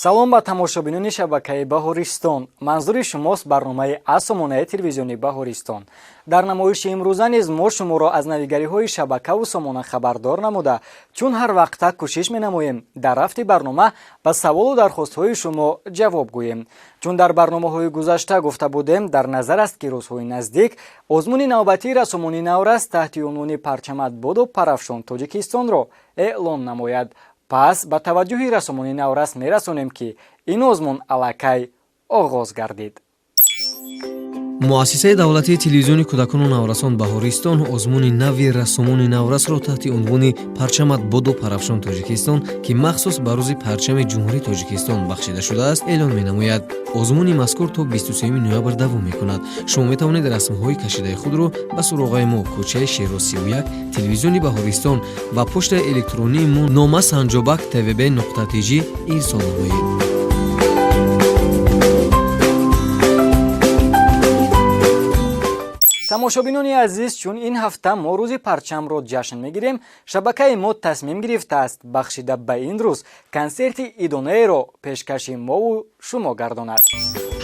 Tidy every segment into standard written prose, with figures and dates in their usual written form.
салом ба тамошобинони шабакаи Баҳористон. Манзури шумост барномаи асомонаи телевизиони Баҳористон. Дар намоиши имрӯза низ мо шуморо аз навигариҳои шабакаву сомона хабардор намуда, чун ҳар вақта кӯшиш менамоем дар рафти барнома ба саволу дархостҳои шумо ҷавоб гӯем. Чун дар барномаҳои гузашта гуфта будем, дар назар аст ки рӯзҳои наздик озмуни навбатии расомони Навраз таҳти унвони парчамат боду парафшон Тоҷикистонро эълон намояд. пас ба таваҷҷӯҳи расомони Навраз мерасонем ки ин озмун аллакай оғоз гардид. муассисаи давлатии телевизиони кӯдакону наврасон Баҳористон озмуни нави расомони Навразро таҳти унвони парчамат боду парафшон Тоҷикистон ки махсус ба рӯзи парчами ҷумҳурии Тоҷикистон бахшида шудааст эълон менамояд. озмуни мазкур то 23 ноябр давом мекунад. шумо метавонед расмҳои кашидаи худро ба суроғаи мо кӯчаи Шеро 31 телевизиони Баҳористон ва поштаи электронии мо нома санҷобак tvb.tg ирсол намоед. тамошобинони азиз, чун ин ҳафта мо рӯзи парчамро ҷашн мегирем, шабакаи мо тасмим гирифтааст бахшида ба ин рӯз консерти идонаеро пешкаши мову шумо гардонад.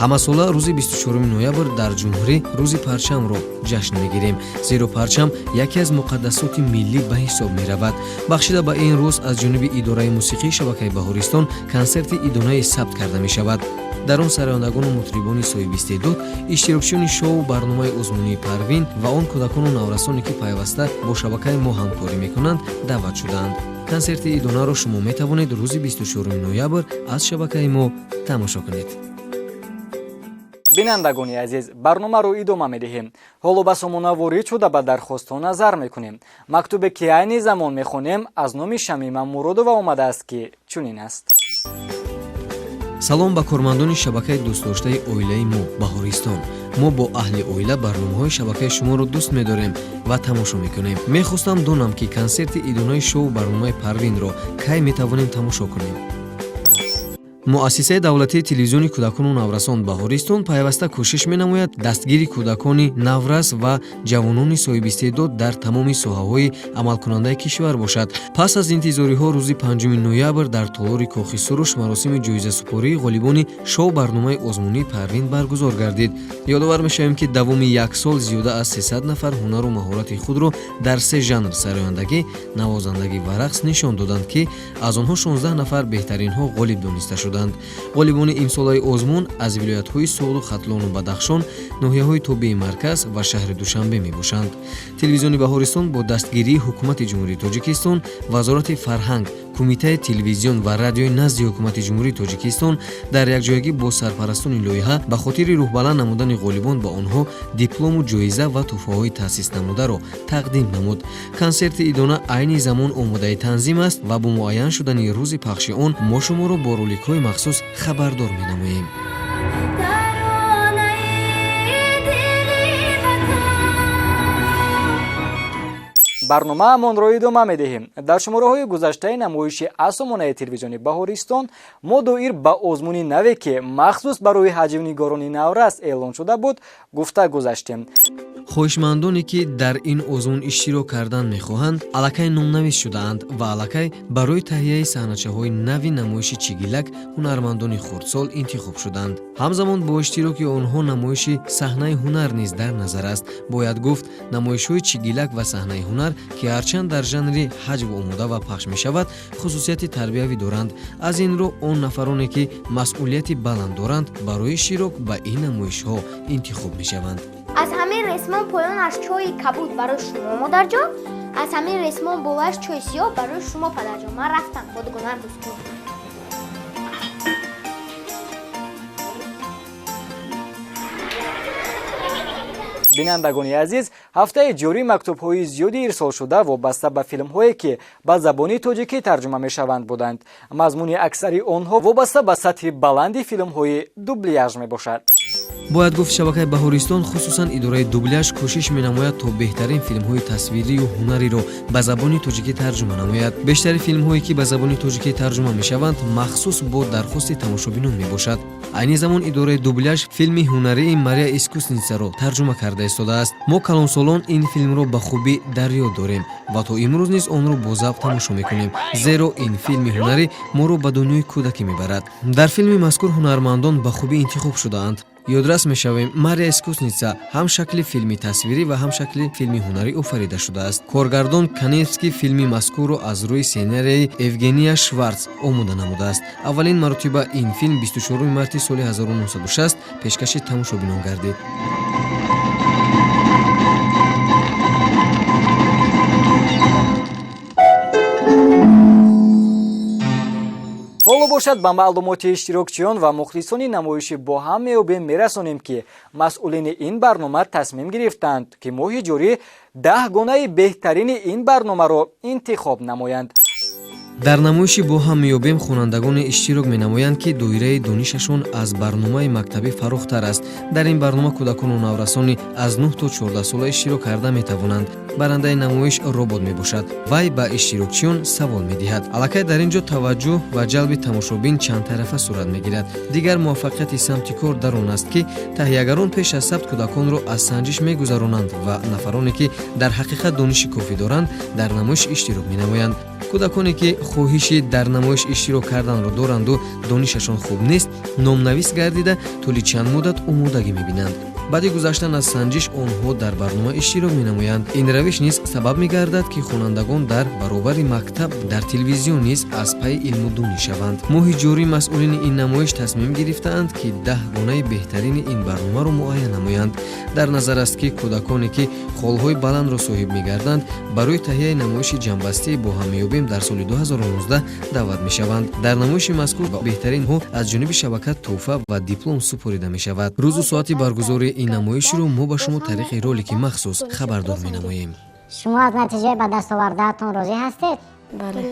ҳамасола рӯзи 24 ноябр дар ҷумҳурӣ рӯзи парчамро ҷашн мегирем, зеро парчам яке аз муқаддасоти миллӣ ба ҳисоб меравад. бахшида ба ин рӯз аз ҷониби идораи мусиқии шабакаи Баҳористон консерти идонае сабт карда мешавад. дар он сарояндагону мутрибони соҳибистеъдод, иштирокчиёни шоу барномаи озмунии Парвин ва он кӯдакону наврасоне ки пайваста бо шабакаи мо ҳамкорӣ мекунанд даъват шудаанд. консерти идонаро шумо метавонед рӯзи 24 ноябр аз шабакаи мо тамошо кунед. бинандагони азиз, барномаро идома медиҳем. ҳоло ба сомона ворид шуда ба дархостҳо назар мекунем. мактубе ки айни замон мехонем аз номи Шамима Муродова омадааст ки чунин аст. салом ба кормандони шабакаи дӯстдоштаи оилаи мо Баҳористон. мо бо аҳли оила барномаҳои шабакаи шуморо дӯст медорем ва тамошо мекунем. мехостам донам ки консерти идонаи шоу барномаи Парвинро кай метавонем тамошо кунем. муассисаи давлатии телевизиони кӯдакону наврасон Баҳористон пайваста кӯшиш менамояд дастгири кӯдакони Навраз ва ҷавонони соҳибистеъдод дар тамоми соҳаҳои амалкунандаи кишвар бошад. пас аз интизориҳо рӯзи 5 ноябр дар толори Кохи Суруш маросими ҷоизасупории ғолибони шоу барномаи озмунии Парвин баргузор гардид. ёдовар мешавем ки давоми як сол зиёда аз 300 нафар ҳунару маҳорати худро дар 3 жанр сарояндагӣ, навозандагӣ ва рақс нишон доданд ки аз онҳо 16 нафар беҳтаринҳо ғолиб дониста шуданд. ғолибони имсолаи озмун аз вилоятҳои Соғду Хатлону Бадахшон, ноҳияҳои тобии Марказ ва шаҳри Душанбе мебошанд. телевизиони Баҳористон бо дастгирии ҳукумати ҷумҳурии Тоҷикистон, вазорати фарҳанг, кумитаи телевизион ва радиои назди ҳукумати ҷумҳурии Тоҷикистон дар якҷоягӣ бо сарпарастони лоиҳа ба хотири рӯҳбаланд намудани ғолибон ба онҳо диплому ҷоиза ва тӯҳфаҳои таъсиснамударо тақдим намуд. консерти идона айни замон омодаи танзим аст ва бо муайян шудани рӯзи пахши он мо шуморо бо роликҳои махсус хабардор менамоем. барномаамонро идома медиҳем. дар шумораҳои гузаштаи намоиши асомонаи телевизиони Баҳористон мо доир ба озмуни наве ки махсус барои ҳаҷвнигорони Навраз эълон шуда буд гуфта гузаштем. хоҳишмандоне ки дар ин озмун иштирок кардан мехоҳанд аллакай номнавис шудаанд ва аллакай барои таҳияи саҳначаҳои нави намоиши чигилак ҳунармандони хурдсол интихоб шуданд. ҳамзамон бо иштироки онҳо намоиши саҳнаи ҳунар низ дар назар аст. бояд гуфт намоишҳои чигилак ва саҳнаи ҳунар ки ҳарчанд дар жанри ҳаҷв омода ва пахш мешавад хусусияти тарбиявӣ доранд. аз ин рӯ он нафароне ки масъулияти баланд доранд барои иштирок ба ин намоишҳо интихоб мешаванд. аз ҳамин ресмон поёнаш чойи кабуд барои шумо модарҷон, аз ҳамин ресмон болаш чойи сиёҳ барои шумо падарҷон. ман рафтам бодгонар дӯстон. бинандагони азиз, ҳафтаи ҷорӣ мактубҳои зиёди ирсол шуда вобаста ба филмҳое ки ба забони тоҷикӣ тарҷума мешаванд буданд. мазмуни аксари онҳо вобаста ба сатҳи баланди филмҳои дубляж мебошад. бояд гуфт шабакаи Баҳористон хусусан идораи дубляж кӯшиш менамояд то беҳтарин филмҳои тасвирию ҳунариро ба забони тоҷикӣ тарҷума намояд. бештари филмҳое ки ба забони тоҷикӣ тарҷума мешаванд махсус бо дархости тамошобинон мебошад. айни замон идораи дубляж филми ҳунарии Мария Искусницаро тарҷума карда истодааст. мо калонсолон ин филмро ба хубӣ дар ёд дорем ва то имрӯз низ онро бо завқ тамошо мекунем, зеро ин филми ҳунарӣ моро ба дунёи кӯдакӣ мебарад. дар филми мазкур ҳунармандон ба хубӣ интихоб шудаанд. ёдрас мешавем, Мария Искусница ҳам шакли филми тасвирӣ ва ҳам шакли филми ҳунарӣ офарида шудааст. коргардон Каневский филми мазкурро аз рӯи сценарияи Евгения Шварц омода намудааст. аввалин маротиба ин филм 24 марти соли 1960 пешкаши тамошобинон гардид. ҳоло бошад ба маълумоти иштирокчиён ва мухлисони намоиши бо ҳам меёбем мерасонем ки масъулини ин барнома тасмим гирифтанд ки моҳи ҷорӣ 10 гонаи беҳтарини ин барномаро интихоб намоянд. дар намоиши бо ҳам меёбем хонандагоне иштирок менамоянд ки доираи донишашон аз барномаи мактабӣ фарохтар аст. дар ин барнома кӯдакону наврасони аз 9 то 14 сола иштирок карда метавонанд. барандаи намоиш робот мебошад. вай ба иштирокчиён савол медиҳад. аллакай дар ин ҷо таваҷҷӯҳ ва ҷалби тамошобин чандтарафа сурат мегирад. дигар муваффақияти самти кор дар он аст ки таҳиягарон пеш аз сабт кӯдаконро аз санҷиш мегузаронанд ва нафароне ки дар ҳақиқат дониши кофӣ доранд дар намоиш иштирок менамоянд. кӯдаконе ки хоҳиши дар намоиш иштирок карданро доранду донишашон хуб нест, номнавис гардида тӯли чанд муддат омодагӣ мебинанд. баъди гузаштан аз санҷиш онҳо дар барнома иштирок менамоянд. ин равиш низ сабаб мегардад ки хонандагон дар баробари мактаб дар телевизион низ аз пайи илму донӣ шаванд. моҳи ҷорӣ масъулини ин намоиш тасмим гирифтаанд ки 10 гонаи беҳтарини ин барномаро муайян намоянд. дар назар аст ки кӯдаконе ки холҳои баландро соҳиб мегарданд барои таҳияи намоиши ҷамъбастии бо ҳам меёбем дар соли 2019 даъват мешаванд. дар намоиши мазкур ба беҳтаринҳо аз ҷониби шабака тӯҳфа ва диплом супорида мешавад. рӯзу соати баргузории ин намоишро мо ба шумо тариқи ролики махсус хабардор менамоем. шумо аз натиҷаи ба дастовардаатон розӣ ҳастед? бале.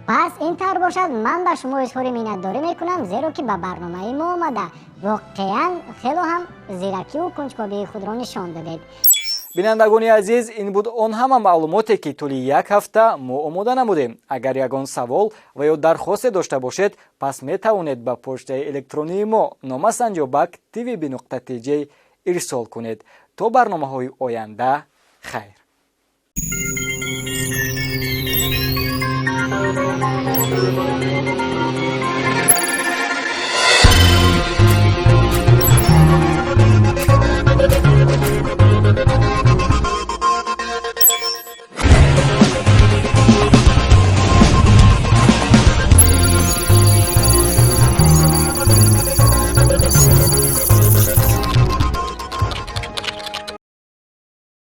пас ин тавр бошад, ман ба шумо изҳори миннатдорӣ мекунам, зеро ки ба барномаи мо омада воқеан хело ҳам зиракию кунҷкобии худро нишон додед. бинандагони азиз, ин буд он ҳама маълумоте ки тӯли як ҳафта мо омода намудем. агар ягон савол ва ё дархосте дошта бошед, пас метавонед ба почтаи электронии мо nomasanjobak@tvb.tj ирсол кунед. то барномаҳои оянда, хайр.